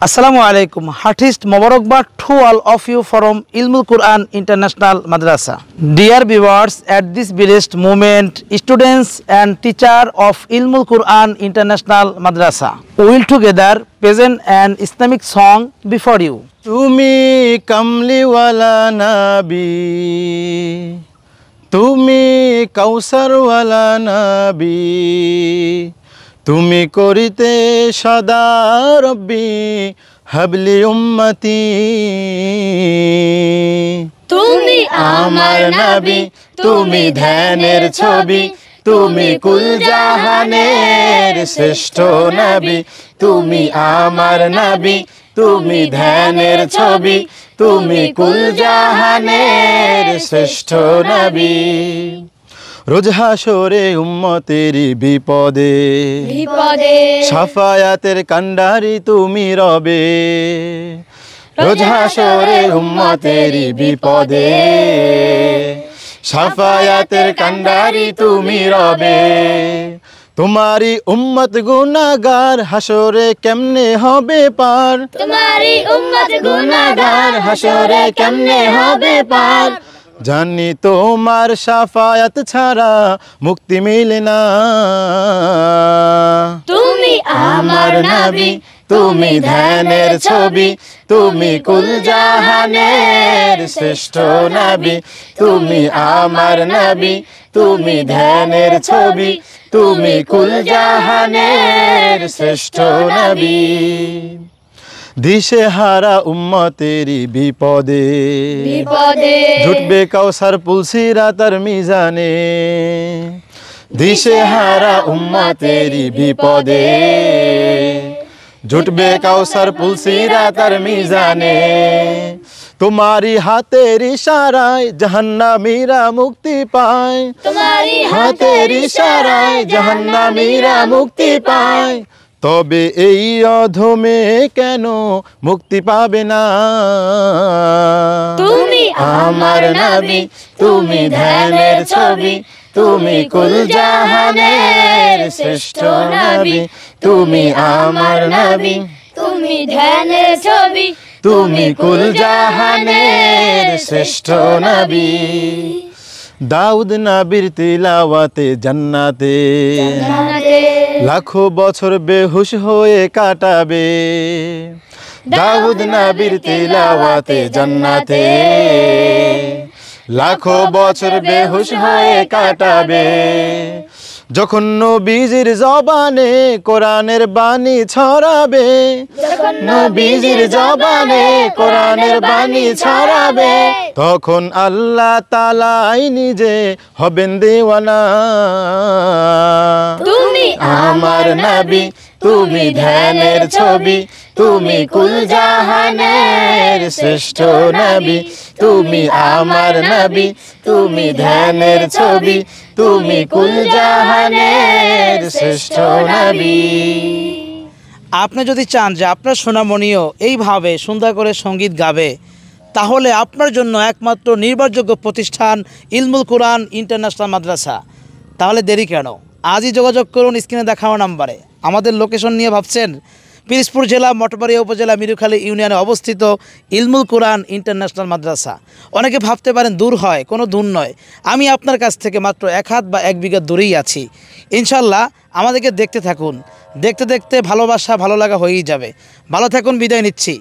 Assalamu alaikum. Heartiest Mobarakbad to all of you from Ilmul Quran International Madrasa. Dear viewers, at this blessed moment, students and teacher of Ilmul Quran International Madrasa will together present an Islamic song before you. তুমি কামলিওয়ালা নবী, তুমি কাউসারওয়ালা নবী, তুমি করিতে সদা রব্বি হাবলি উম্মতি। তুমি আমার নবী, তুমি ধ্যানের ছবি, তুমি কুল জাহানের শ্রেষ্ঠ নবী। তুমি আমার নবী, তুমি ধ্যানের ছবি, তুমি কুল জাহানের শ্রেষ্ঠ নবী। রোজ হাসরে উম্মতেরি বিপদে বিপদে শাফায়াতের কান্ডারি তুমি রবে। রোজ হাসরে উম্মতেরি বিপদে শাফায়াতের কান্ডারি তুমি রবে। তোমারি উম্মত গুনাহগার হাসরে কেমনে হবে পার, তোমারি উম্মত গুনাহগার হাসরে কেমনে হবে পার। জানি তোমার শাফায়াত ছাড়া মুক্তি মিলে না। তুমি আমার নবী, তুমি ধ্যানের ছবি, তুমি কুল জাহানের শ্রেষ্ঠ নবী। তুমি আমার নবী, তুমি ধ্যানের ছবি, তুমি কুল জাহানের শ্রেষ্ঠ নবী। দিশে হারা উম্মতেরি বিপদে বিপদে জুটবে কাউসার পুলসিরাতার মিজানে। দিশে হারা উম্মতেরি বিপদে জুটবে কাউসার পুলসিরাতার মিজানে। তোমারি হাতের ইশারায় জাহান্নামীরা মুক্তি পায়, তোমারি হাতের ইশারায় জাহান্নামীরা মুক্তি পায়। তবে এই অধমে কেন মুক্তি পাবে না? তুমি আমার নবী, তুমি ধ্যানের ছবি, তুমি কুল জাহানের শ্রেষ্ঠ নবী। তুমি আমার নবী, তুমি ধ্যানের ছবি, তুমি কুল জাহানের শ্রেষ্ঠ নবী। দাউদ নবীর তিলাওয়াতে জান্নাতে জান্নাতে লাখো বছর বেহুশ হয়ে কাটাবে। দাউদ নবীর তিলাওয়াতে জান্নাতে লাখো বছর বেহুশ হয়ে কাটাবে। যখন নবীজির জবানে কোরআনের বাণী ছড়াবে, নবীজির জবানে কোরআনের বাণী ছড়াবে, তখন আল্লাহ তাআলাই নিজে হবেন দেওয়ানা। তুমি আমার নবী, তুমি ধ্যানের ছবি, তুমি কুল জাহানের শ্রেষ্ঠ নবী। তুমি আমার নবী, তুমি ধ্যানের ছবি, তুমি কুল জাহানের শ্রেষ্ঠ নবী। আপনি যদি চান যে আপনার সোনামণিও এইভাবে সুন্দর করে সঙ্গীত গাবে, তাহলে আপনার জন্য একমাত্র নির্ভরযোগ্য প্রতিষ্ঠান ইলমুল কোরআন ইন্টারন্যাশনাল মাদ্রাসা। তাহলে দেরি কেন? আজই যোগাযোগ করুন স্ক্রিনে দেখানো নাম্বারে। আমাদের লোকেশন নিয়ে ভাবছেন? পিরোজপুর জেলা মঠবাড়িয়া উপজেলা মিরুখালী ইউনিয়নে অবস্থিত ইলমুল কোরআন ইন্টারন্যাশনাল মাদ্রাসা। অনেকে ভাবতে পারেন দূর হয়, কোনো দূর নয়। আমি আপনার কাছ থেকে মাত্র 1 হাত বা 1 বিঘা দূরেই আছি। ইনশাল্লাহ আমাদেরকে দেখতে থাকুন, দেখতে দেখতে ভালোবাসা ভালো লাগা হয়েই যাবে। ভালো থাকুন, বিদায় নিচ্ছি।